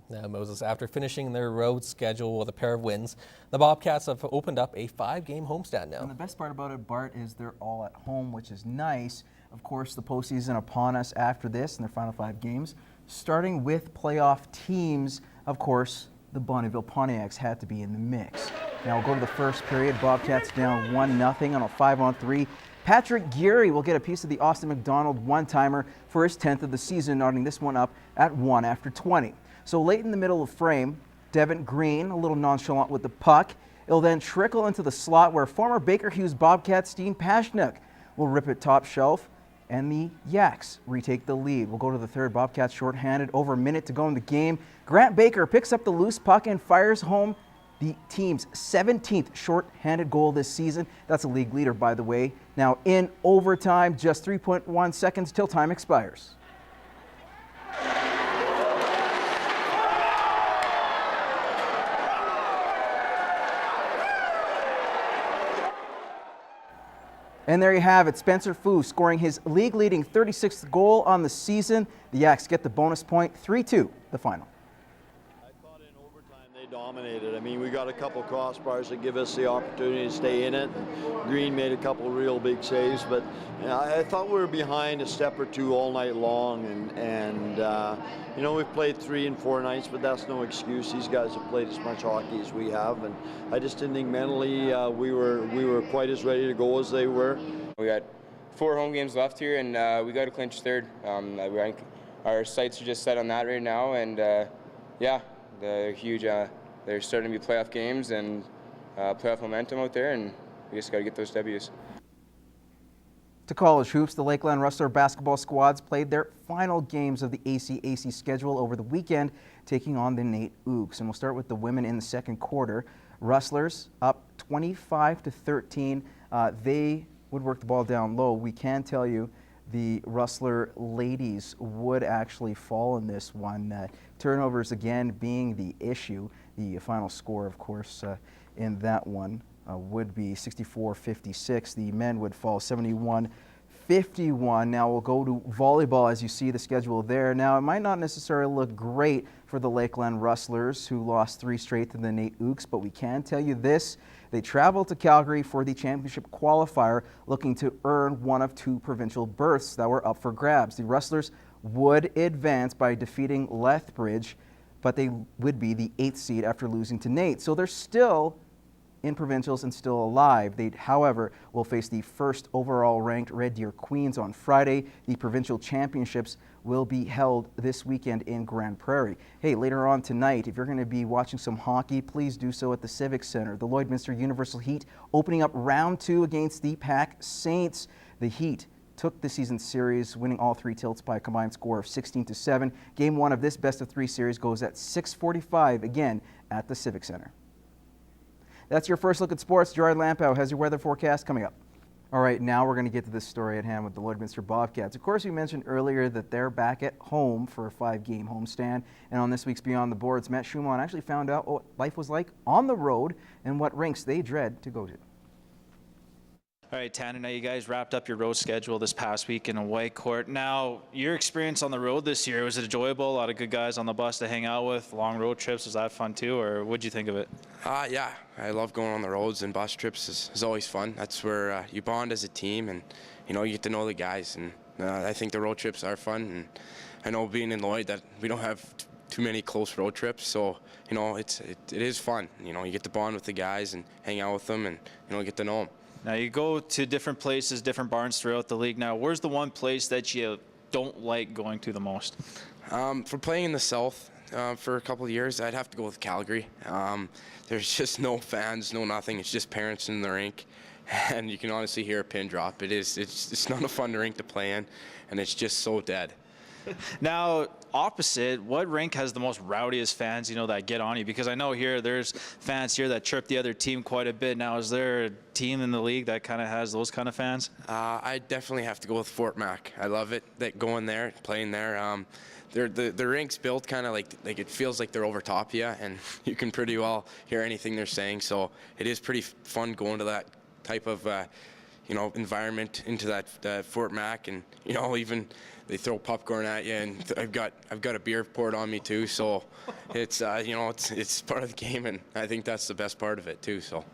Now, Moses, after finishing their road schedule with a pair of wins, the Bobcats have opened up a 5-game homestand now. And the best part about it, Bart, is they're all at home, which is nice. Of course, the postseason upon us after this in their final 5 games. Starting with playoff teams, of course, the Bonneville Pontiacs had to be in the mix. Now we'll go to the first period. Bobcats down 1-0 on a 5-on-3. Patrick Geary will get a piece of the Austin McDonald one-timer for his 10th of the season, knotting this one up at 1 after 20. So late in the middle of frame, Devin Green, a little nonchalant with the puck. It'll then trickle into the slot where former Baker Hughes Bobcat Steen Pashnuk will rip it top shelf, and the Yaks retake the lead. We'll go to the third. Bobcats shorthanded, over a minute to go in the game. Grant Baker picks up the loose puck and fires home the team's 17th shorthanded goal this season. That's a league leader, by the way. Now in overtime, just 3.1 seconds till time expires. And there you have it, Spencer Fu scoring his league-leading 36th goal on the season. The Yaks get the bonus point, 3-2, the final. I thought in overtime they dominated. I mean, we got a couple crossbars that give us the opportunity to stay in it. Green made a couple real big saves, but you know, I thought we were behind a step or two all night long. And you know, we've played 3 and 4 nights, but that's no excuse. These guys have played as much hockey as we have, and I just didn't think mentally we were quite as ready to go as they were. We got 4 home games left here, and we got to clinch third. Our sights are just set on that right now, and yeah, they're huge. They're starting to be playoff games and playoff momentum out there, and we just got to get those W's. To college hoops, the Lakeland Rustlers Basketball squads played their final games of the ACAC schedule over the weekend, taking on the Nate Ooks. And we'll start with the women in the second quarter. Rustlers up 25-13. They would work the ball down low. We can tell you the Rustler ladies would actually fall in this one. Turnovers again being the issue. The final score, of course, in that one would be 64-56. The men would fall 71-51. Now we'll go to volleyball as you see the schedule there. Now it might not necessarily look great for the Lakeland Rustlers, who lost 3 straight to the Nate Ooks, but we can tell you this. They traveled to Calgary for the championship qualifier, looking to earn one of 2 provincial berths that were up for grabs. The Rustlers would advance by defeating Lethbridge, but they would be the 8th seed after losing to Nate. So they're still in provincials and still alive. They, however, will face the first overall ranked Red Deer Queens on Friday. The provincial championships will be held this weekend in Grand Prairie. Hey, later on tonight, if you're going to be watching some hockey, please do so at the Civic Center. The Lloydminster Universal Heat opening up round 2 against the Pack Saints. The Heat took the season series, winning all 3 tilts by a combined score of 16-7. Game 1 of this best-of-3 series goes at 6:45, again at the Civic Center. That's your first look at sports. Gerard Lampow has your weather forecast coming up. All right, now we're going to get to this story at hand with the Lloydminster Bobcats. Of course, we mentioned earlier that they're back at home for a 5-game homestand. And on this week's Beyond the Boards, Matt Schumann actually found out what life was like on the road and what rinks they dread to go to. All right, Tanner, now you guys wrapped up your road schedule this past week in a white court. Now, your experience on the road this year, was it enjoyable? A lot of good guys on the bus to hang out with, long road trips. Was that fun too, or what'd you think of it? Yeah, I love going on the roads, and bus trips is always fun. That's where you bond as a team, and you know, you get to know the guys. And I think the road trips are fun. And I know being in Lloyd that we don't have too many close road trips, so you know, it is fun. You know, you get to bond with the guys and hang out with them, and you know, get to know them. Now, you go to different places, different barns throughout the league. Now, where's the one place that you don't like going to the most? For playing in the South for a couple of years, I'd have to go with Calgary. There's just no fans, no nothing. It's just parents in the rink, and you can honestly hear a pin drop. It's not a fun rink to play in, and it's just so dead. Now, opposite, what rink has the most rowdiest fans, you know, that get on you? Because I know here there's fans here that chirp the other team quite a bit. Now, is there a team in the league that kind of has those kind of fans? I definitely have to go with Fort Mac. I love it, that going there, playing there. The rink's built kind of like it feels like they're over top of you, and you can pretty well hear anything they're saying. So it is pretty fun going to that type of environment into that Fort Mac, and even they throw popcorn at you, and I've got a beer poured on me too. So it's it's part of the game, and I think that's the best part of it too. So.